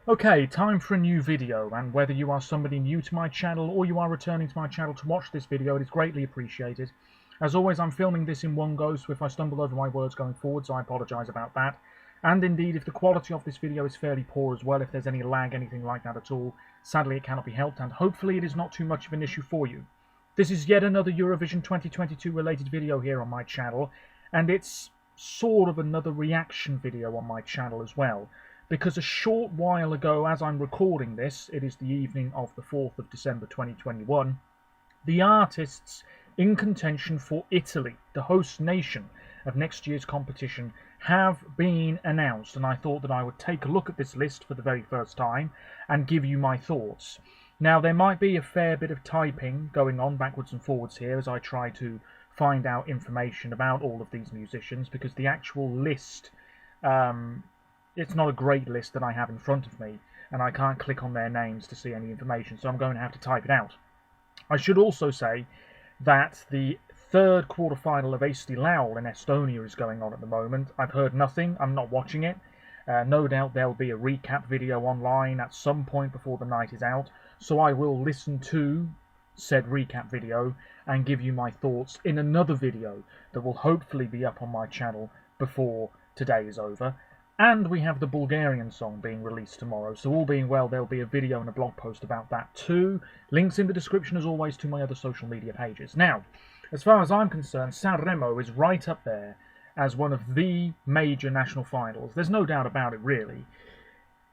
Okay, time for a new video, and whether you are somebody new to my channel or you are returning to my channel to watch this video, it is greatly appreciated. As always, I'm filming this in one go, so if I stumble over my words going forwards, I apologise about that. And indeed, if the quality of this video is fairly poor as well, if there's any lag, anything like that at all, sadly it cannot be helped, and hopefully it is not too much of an issue for you. This is yet another Eurovision 2022 related video here on my channel, and it's sort of another reaction video on my channel as well. Because a short while ago, as I'm recording this, it is the evening of the 4th of December 2021, the artists in contention for Italy, the host nation of next year's competition, have been announced, and I thought that I would take a look at this list for the very first time and give you my thoughts. Now, there might be a fair bit of typing going on backwards and forwards here as I try to find out information about all of these musicians, because the actual list, it's not a great list that I have in front of me, and I can't click on their names to see any information, so I'm going to have to type it out. I should also say that the third quarter-final of Eesti Laul in Estonia is going on at the moment. I've heard nothing, I'm not watching it. No doubt there'll be a recap video online at some point before the night is out, so I will listen to said recap video and give you my thoughts in another video that will hopefully be up on my channel before today is over. And we have the Bulgarian song being released tomorrow, so all being well, there'll be a video and a blog post about that too. Links in the description as always to my other social media pages. Now, as far as I'm concerned, Sanremo is right up there as one of the major national finals. There's no doubt about it, really.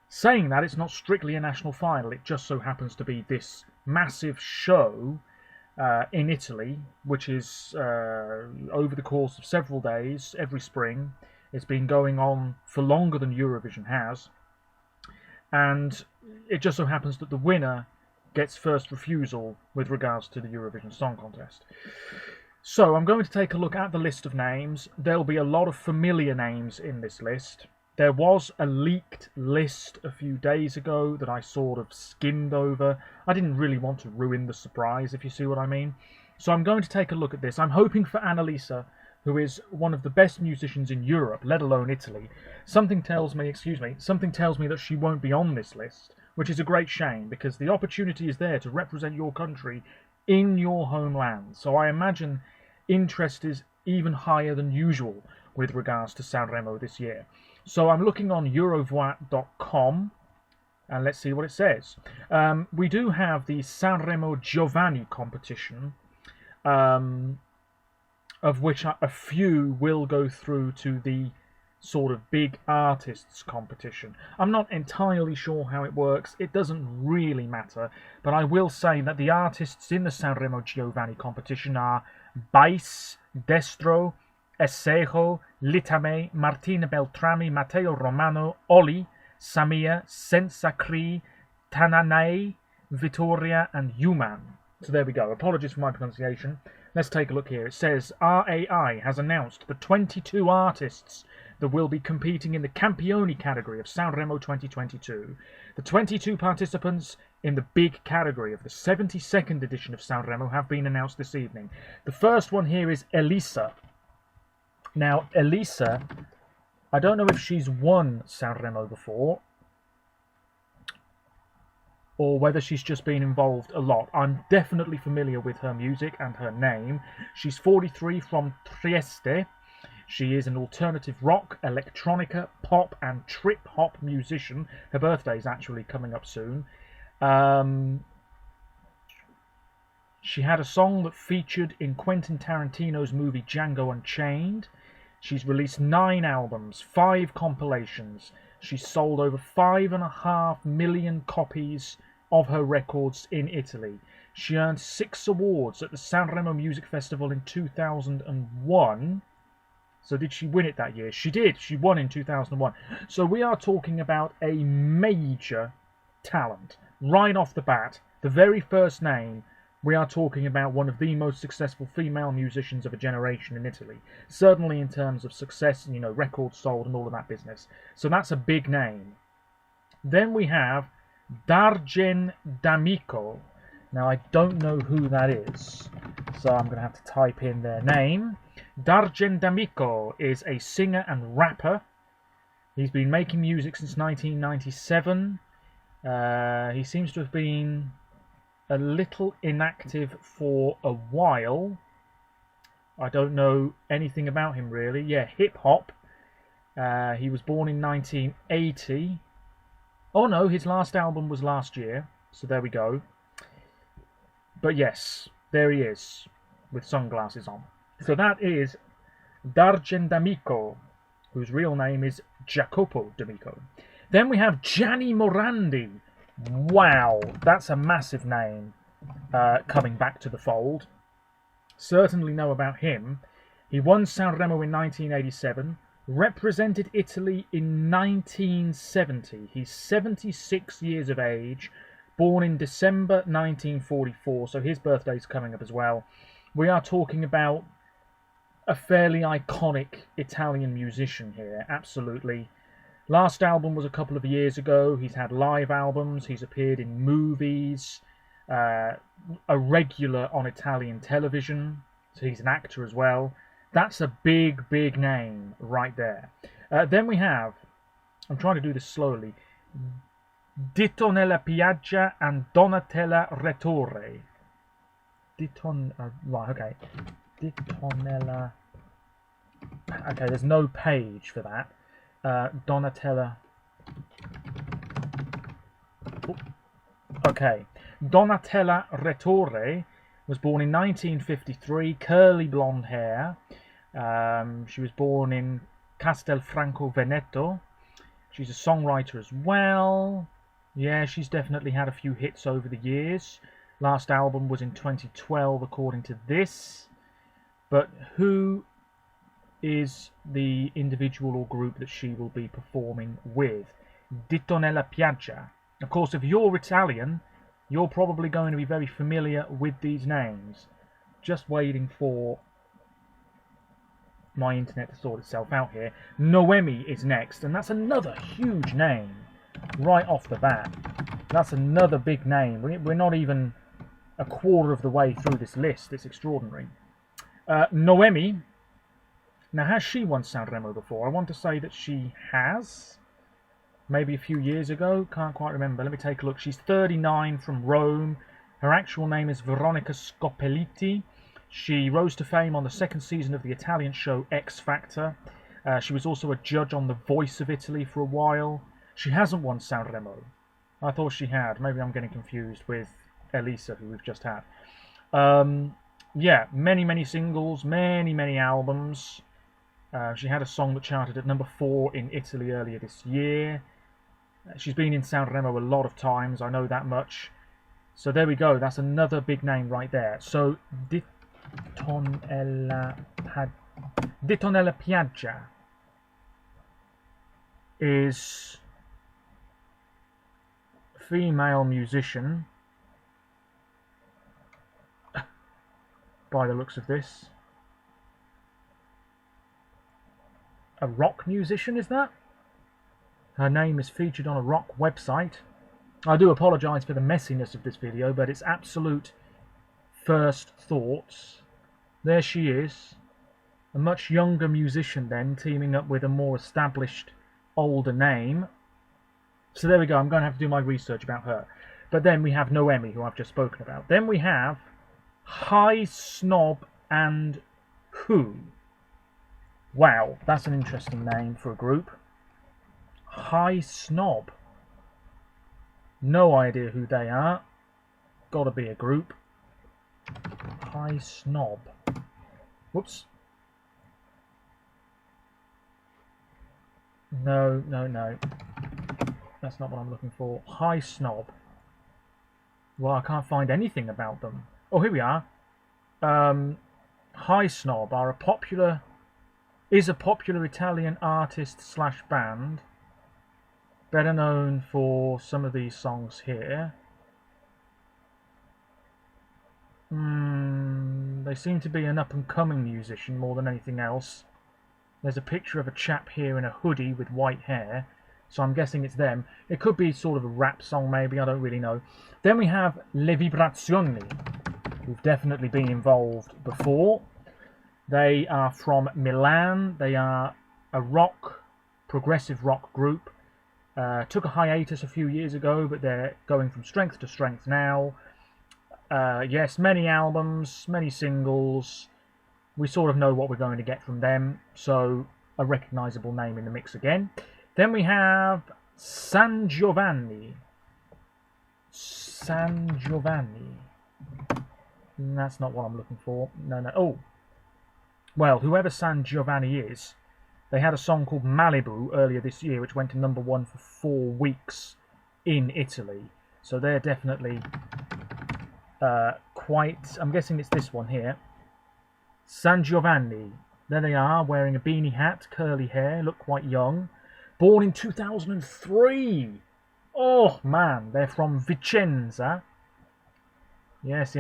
Saying that, it's not strictly a national final, it just so happens to be this massive show in Italy, which is over the course of several days, every spring. It's been going on for longer than Eurovision has, and it just so happens that the winner gets first refusal with regards to the Eurovision Song Contest. So I'm going to take a look at the list of names. There'll be a lot of familiar names in this list. There was a leaked list a few days ago that I sort of skimmed over. I didn't really want to ruin the surprise, if you see what I mean. So I'm going to take a look at this. I'm hoping for Annalisa, who is one of the best musicians in Europe, let alone Italy. Something tells me that she won't be on this list, which is a great shame, because the opportunity is there to represent your country in your homeland. So I imagine interest is even higher than usual with regards to Sanremo this year. So I'm looking on eurovoix.com, and let's see what it says. We do have the Sanremo Giovanni competition, of which a few will go through to the sort of big artists competition. I'm not entirely sure how it works, it doesn't really matter, but I will say that the artists in the Sanremo Giovanni competition are Bais, Destro, Essejo, Litame, Martina Beltrami, Matteo Romano, Oli, Samia, Sensacri, Tananay, Vittoria, and Human. So there we go. Apologies for my pronunciation. Let's take a look here. It says RAI has announced the 22 artists that will be competing in the Campioni category of Sanremo 2022. The 22 participants in the big category of the 72nd edition of Sanremo have been announced this evening. The first one here is Elisa. Now, Elisa, I don't know if she's won Sanremo before, or whether she's just been involved a lot. I'm definitely familiar with her music and her name. She's 43, from Trieste. She is an alternative rock, electronica, pop and trip-hop musician. Her birthday is actually coming up soon. She had a song that featured in Quentin Tarantino's movie Django Unchained. She's released 9 albums, 5 compilations. She's sold over 5.5 million copies of her records in Italy. She earned 6 awards at the Sanremo Music Festival in 2001. So did she win it that year? She did. She won in 2001. So we are talking about a major talent. Right off the bat, the very first name, we are talking about one of the most successful female musicians of a generation in Italy. Certainly in terms of success, you know, records sold and all of that business. So that's a big name. Then we have Dargen D'Amico. Now, I don't know who that is, so I'm going to have to type in their name. Dargen D'Amico is a singer and rapper. He's been making music since 1997. He seems to have been a little inactive for a while. I don't know anything about him really. Yeah, hip hop. He was born in 1980. Oh no, his last album was last year. So there we go. But yes, there he is with sunglasses on. So that is Dargen D'Amico, whose real name is Jacopo D'Amico. Then we have Gianni Morandi. Wow, that's a massive name coming back to the fold. Certainly know about him. He won Sanremo in 1987, represented Italy in 1970. He's 76 years of age, born in December 1944, so his birthday's coming up as well. We are talking about a fairly iconic Italian musician here, absolutely. Last album was a couple of years ago. He's had live albums, he's appeared in movies, a regular on Italian television, so he's an actor as well. That's a big, big name right there. Then we have, I'm trying to do this slowly, Dito nella Piaggia and Donatella Rettore. Right, okay. Ditonella. Okay, there's no page for that. Donatella. Okay. Donatella Rettore was born in 1953, curly blonde hair. She was born in Castelfranco Veneto. She's a songwriter as well. Yeah, she's definitely had a few hits over the years. Last album was in 2012, according to this. But who is the individual or group that she will be performing with? Dito nella Piaggia. Of course, if you're Italian, you're probably going to be very familiar with these names. Just waiting for my internet to sort itself out here. Noemi is next, and that's another huge name right off the bat. That's another big name. We're not even a quarter of the way through this list. It's extraordinary. Noemi. Now, has she won Sanremo before? I want to say that she has. Maybe a few years ago. Can't quite remember. Let me take a look. She's 39, from Rome. Her actual name is Veronica Scopelliti. She rose to fame on the second season of the Italian show X Factor. She was also a judge on The Voice of Italy for a while. She hasn't won Sanremo. I thought she had. Maybe I'm getting confused with Elisa, who we've just had. Yeah, many singles, many albums. She had a song that charted at number 4 in Italy earlier this year. She's been in Sanremo a lot of times, I know that much. So there we go, that's another big name right there. So, Ditonella Piaggia is a female musician, by the looks of this. A rock musician, is that? Her name is featured on a rock website. I do apologise for the messiness of this video, but it's absolute first thoughts. There she is. A much younger musician then, teaming up with a more established, older name. So there we go, I'm going to have to do my research about her. But then we have Noemi, who I've just spoken about. Then we have High Snob and Who. Wow, that's an interesting name for a group. High Snob. No idea who they are. Gotta be a group. High Snob. Whoops. No. That's not what I'm looking for. High Snob. Well, I can't find anything about them. Oh, here we are. High Snob are a popular Italian artist / band, better known for some of these songs here. They seem to be an up-and-coming musician more than anything else. There's a picture of a chap here in a hoodie with white hair, so I'm guessing it's them. It could be sort of a rap song maybe, I don't really know. Then we have Le Vibrazioni, who've definitely been involved before. They are from Milan. They are a progressive rock group. Took a hiatus a few years ago, but they're going from strength to strength now. Yes, many albums, many singles. We sort of know what we're going to get from them, so a recognisable name in the mix again. Then we have San Giovanni. San Giovanni. That's not what I'm looking for. No. Oh. Well, whoever San Giovanni is, they had a song called Malibu earlier this year, which went to #1 for 4 weeks in Italy. So they're definitely quite... I'm guessing it's this one here. San Giovanni. There they are, wearing a beanie hat, curly hair, look quite young. Born in 2003. Oh, man, they're from Vicenza. Yes.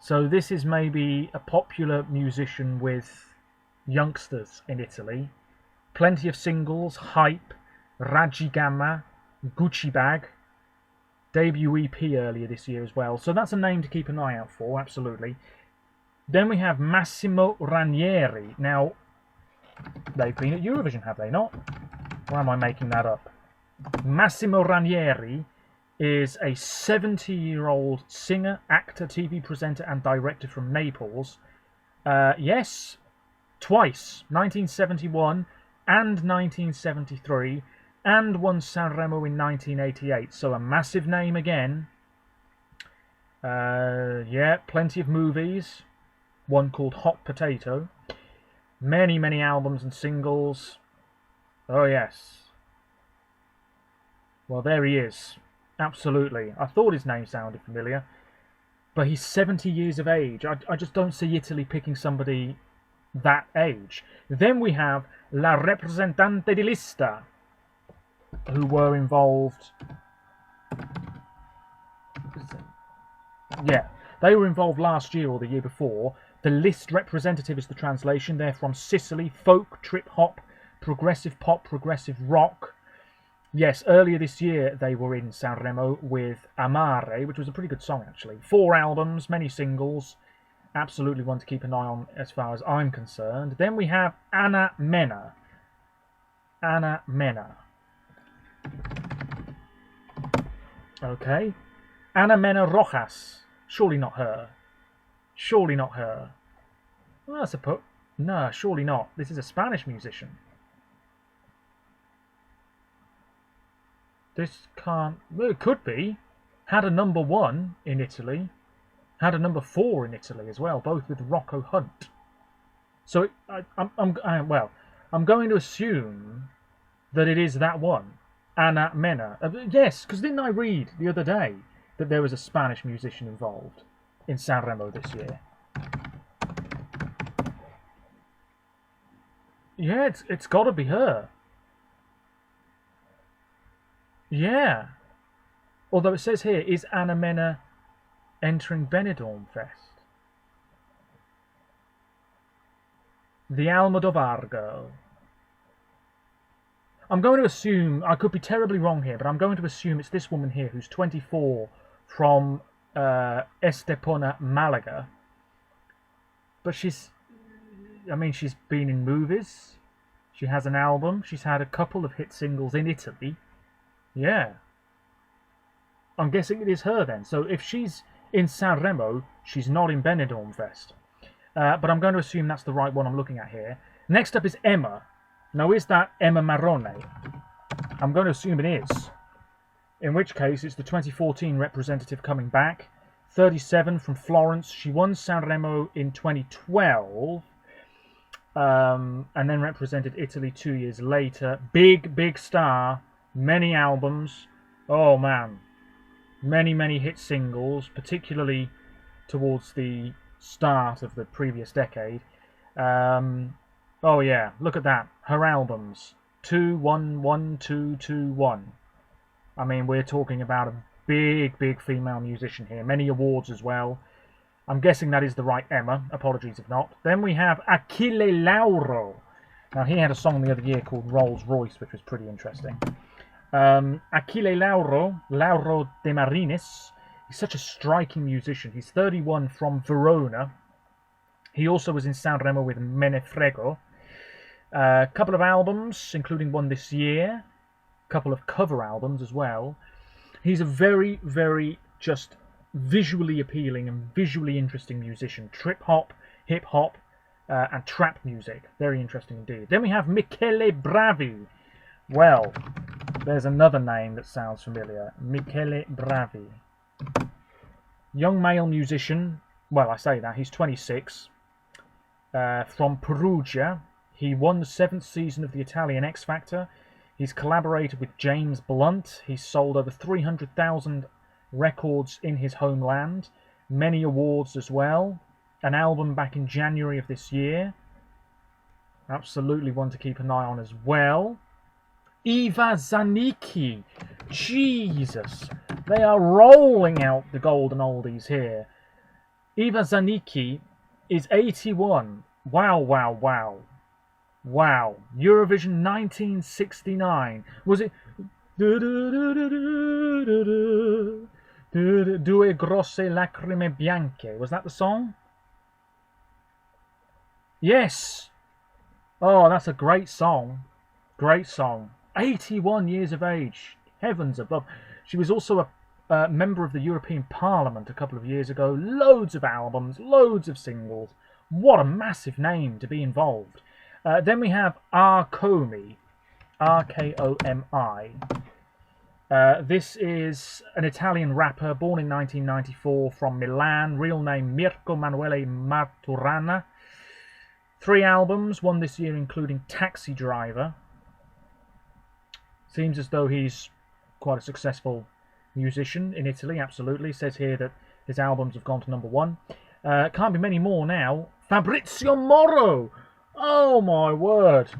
So this is maybe a popular musician with youngsters in Italy. Plenty of singles, Hype, Raggi Gamma, Gucci Bag. Debut EP earlier this year as well. So that's a name to keep an eye out for, absolutely. Then we have Massimo Ranieri. Now, they've been at Eurovision, have they not? Or am I making that up? Massimo Ranieri is a 70-year-old singer, actor, TV presenter and director from Naples. Yes, twice, 1971 and 1973, and won Sanremo in 1988. So a massive name again. Yeah, plenty of movies. One called Hot Potato. Many albums and singles. Oh yes. Well, there he is. Absolutely. I thought his name sounded familiar. But he's 70 years of age. I just don't see Italy picking somebody that age. Then we have La Rappresentante di Lista, who were involved... Yeah, they were involved last year or the year before. The List representative is the translation. They're from Sicily. Folk, trip-hop, progressive pop, progressive rock. Yes, earlier this year they were in Sanremo with Amare, which was a pretty good song actually. 4 albums, many singles. Absolutely one to keep an eye on as far as I'm concerned. Then we have Anna Mena. Anna Mena. Okay. Ana Mena Rojas. Surely not her. Surely not her. Well, I suppose... No, surely not. This is a Spanish musician. This can't... Well, it could be. Had a #1 in Italy. Had a #4 in Italy as well, both with Rocco Hunt. So, I'm going to assume that it is that one. Anna Mena. Yes, because didn't I read the other day that there was a Spanish musician involved in Sanremo this year? Yeah, it's got to be her. Yeah. Although it says here, is Anna Mena entering Benidorm Fest? The Almodovar girl. I'm going to assume, I could be terribly wrong here, but I'm going to assume it's this woman here who's 24 from Estepona, Malaga. But she's been in movies. She has an album. She's had a couple of hit singles in Italy. Yeah. I'm guessing it is her then. So if she's in Sanremo, she's not in Benidorm Fest. But I'm going to assume that's the right one I'm looking at here. Next up is Emma. Now, is that Emma Maroney? I'm going to assume it is. In which case, it's the 2014 representative coming back. 37 from Florence. She won Sanremo in 2012. And then represented Italy 2 years later. Big star. Many albums. Oh, man. Many hit singles, particularly towards the start of the previous decade. Oh yeah, look at that. Her albums. 2, 1, 1, 2, 2, 1. I mean, we're talking about a big female musician here. Many awards as well. I'm guessing that is the right Emma. Apologies if not. Then we have Achille Lauro. Now, he had a song the other year called Rolls Royce, which was pretty interesting. Achille Lauro de Marinis. He's such a striking musician. He's 31 from Verona. He also was in Sanremo with Menefrego. A couple of albums, including one this year. couple of cover albums as well. He's a very, very just visually appealing and visually interesting musician. Trip hop, hip hop, and trap music. Very interesting indeed. Then we have Michele Bravi. Well, there's another name that sounds familiar. Michele Bravi. Young male musician. Well, I say that. He's 26. From Perugia. He won the 7th season of the Italian X Factor. He's collaborated with James Blunt. He's sold over 300,000 records in his homeland. Many awards as well. An album back in January of this year. Absolutely one to keep an eye on as well. Eva Zanicki. Jesus. They are rolling out the golden oldies here. Eva Zanicki is 81. Wow, wow, wow. Wow. Eurovision 1969. Was it... Due grosse lacrime bianche. Was that the song? Yes. Oh, that's a great song. Great song. 81 years of age. Heavens above. She was also a member of the European Parliament a couple of years ago. Loads of albums, loads of singles. What a massive name to be involved. Then we have Comey. R-K-O-M-I. This is an Italian rapper born in 1994 from Milan. Real name Mirko Manuele Maturana. 3 albums, one this year including Taxi Driver. Seems as though he's quite a successful musician in Italy, absolutely. Says here that his albums have gone to #1. Can't be many more now. Fabrizio Moro! Oh my word.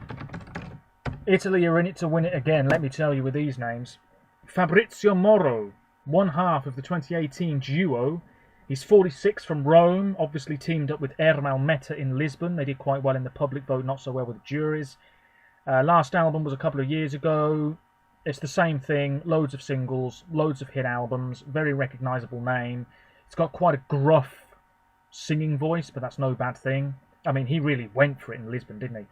Italy are in it to win it again, let me tell you, with these names. Fabrizio Moro, one half of the 2018 duo. He's 46, from Rome, obviously teamed up with Ermal Meta in Lisbon. They did quite well in the public vote, not so well with the juries. Last album was a couple of years ago. It's the same thing, loads of singles, loads of hit albums, very recognisable name. It's got quite a gruff singing voice, but that's no bad thing. I mean, he really went for it in Lisbon, didn't he?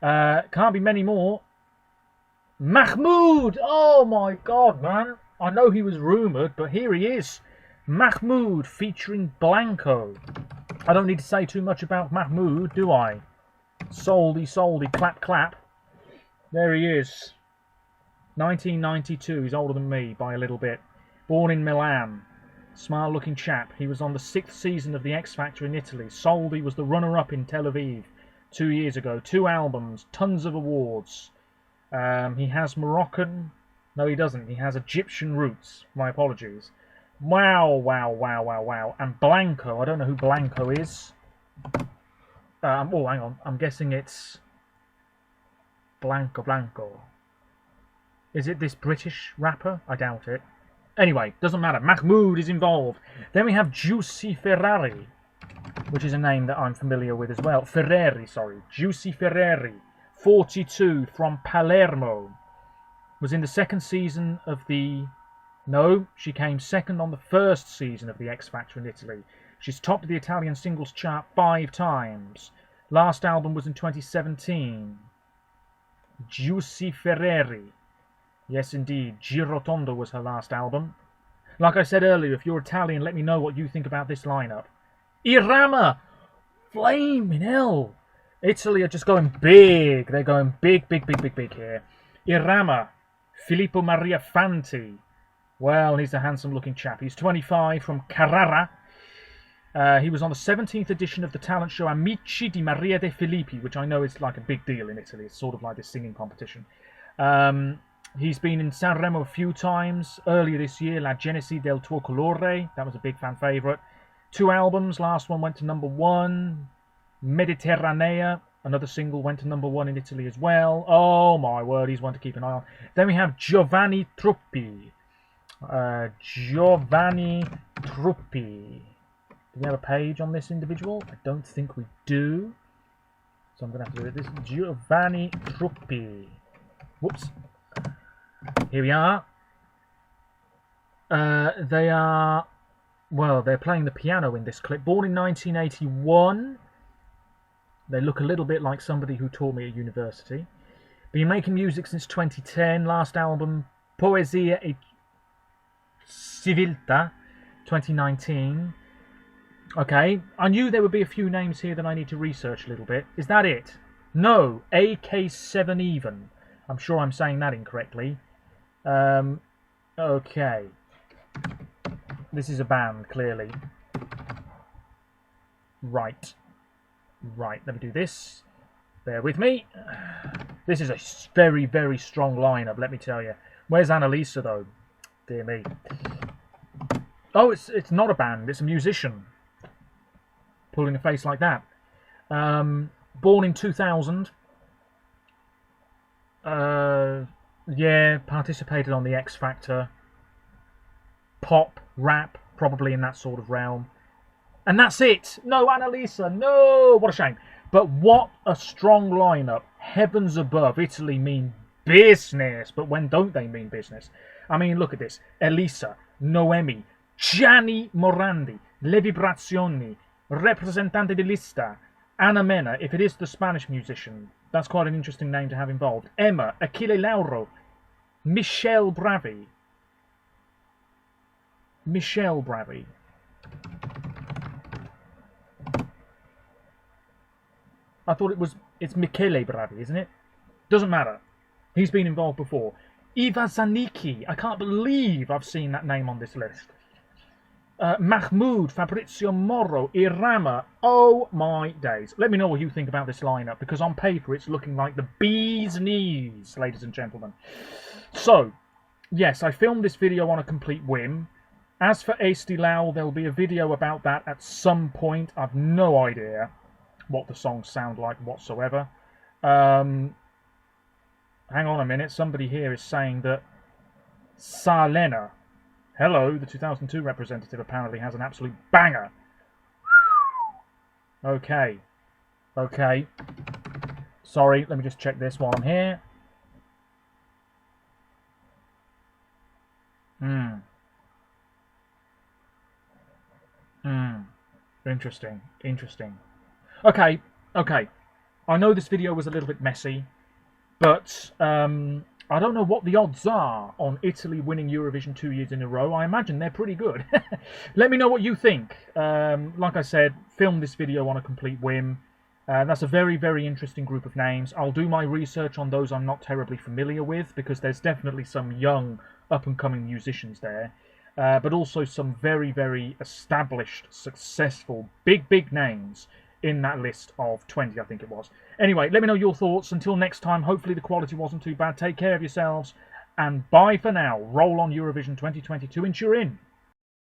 Can't be many more. Mahmoud! Oh my god, man. I know he was rumoured, but here he is. Mahmoud featuring Blanco. I don't need to say too much about Mahmoud, do I? Soldy, soldy, clap, clap. There he is. 1992. He's older than me by a little bit. Born in Milan. Smart looking chap. He was on the 6th season of the X Factor in Italy. Soldy was the runner-up in Tel Aviv 2 years ago. 2 albums, tons of awards. He has Moroccan... No, he doesn't. He has Egyptian roots. My apologies. Wow, wow, wow, wow, wow. And Blanco. I don't know who Blanco is. Oh, hang on. I'm guessing it's... Blanco. Is it this British rapper? I doubt it. Anyway, doesn't matter. Mahmoud is involved. Then we have Juicy Ferrari, which is a name that I'm familiar with as well. Juicy Ferrari. 42, from Palermo. Was in the 2nd season of the... No, she came 2nd on the 1st season of the X Factor in Italy. She's topped the Italian singles chart 5 times. Last album was in 2017. Juicy Ferrari. Yes, indeed. Girotondo was her last album. Like I said earlier, if you're Italian, let me know what you think about this lineup. Irama! Flaming hell! Italy are just going big. They're going big here. Irama. Filippo Maria Fanti. Well, he's a handsome-looking chap. He's 25, from Carrara. He was on the 17th edition of the talent show Amici di Maria De Filippi, which I know is like a big deal in Italy. It's sort of like this singing competition. He's been in Sanremo a few times. Earlier this year, La Genesi del tuo colore. That was a big fan favourite. 2 albums. Last one went to #1. Mediterranea. Another single went to #1 in Italy as well. Oh my word, he's one to keep an eye on. Then we have Giovanni Truppi. Giovanni Truppi. Do we have a page on this individual? I don't think we do. So I'm going to have to do it. This is Giovanni Truppi. Whoops. Here we are. They are... Well, they're playing the piano in this clip. Born in 1981. They look a little bit like somebody who taught me at university. Been making music since 2010. Last album, Poesia e Civiltà, 2019. Okay, I knew there would be a few names here that I need to research a little bit. Is that it? No, AK7 Even. I'm sure I'm saying that incorrectly. Okay. This is a band, clearly. Right. Right, let me do this. Bear with me. This is a very, very strong lineup, let me tell you. Where's Annalisa, though? Dear me. Oh, it's not a band, it's a musician. Pulling a face like that. Born in 2000. Yeah, participated on the X Factor. Pop, rap, probably in that sort of realm. And that's it. No, Annalisa, no. What a shame. But what a strong lineup. Heavens above. Italy mean business. But when don't they mean business? I mean, look at this. Elisa, Noemi, Gianni Morandi, Le Vibrazioni, Representante di Lista, Anna Mena, if it is the Spanish musician. That's quite an interesting name to have involved. Emma, Achille Lauro, Michele Bravi. Michele Bravi. I thought it's Michele Bravi, isn't it? Doesn't matter. He's been involved before. Iva Zanicki. I can't believe I've seen that name on this list. Mahmoud, Fabrizio Moro, Irama. Oh my days. Let me know what you think about this lineup, because on paper it's looking like the bee's knees, ladies and gentlemen. So, yes, I filmed this video on a complete whim. As for Esti Lau, there'll be a video about that at some point. I've no idea what the songs sound like whatsoever. Hang on a minute. Somebody here is saying that Salena, hello, the 2002 representative, apparently has an absolute banger. Okay. Okay. Sorry, let me just check this while I'm here. Interesting. Interesting. Okay. Okay. I know this video was a little bit messy, but I don't know what the odds are on Italy winning Eurovision 2 years in a row. I imagine they're pretty good. Let me know what you think. Like I said, filmed this video on a complete whim. That's a very, very interesting group of names. I'll do my research on those I'm not terribly familiar with, because there's definitely some young, up-and-coming musicians there. But also some very, very established, successful, big names in that list of 20, I think it was. Anyway, let me know your thoughts. Until next time, hopefully the quality wasn't too bad. Take care of yourselves, and bye for now. Roll on Eurovision 2022 in Turin.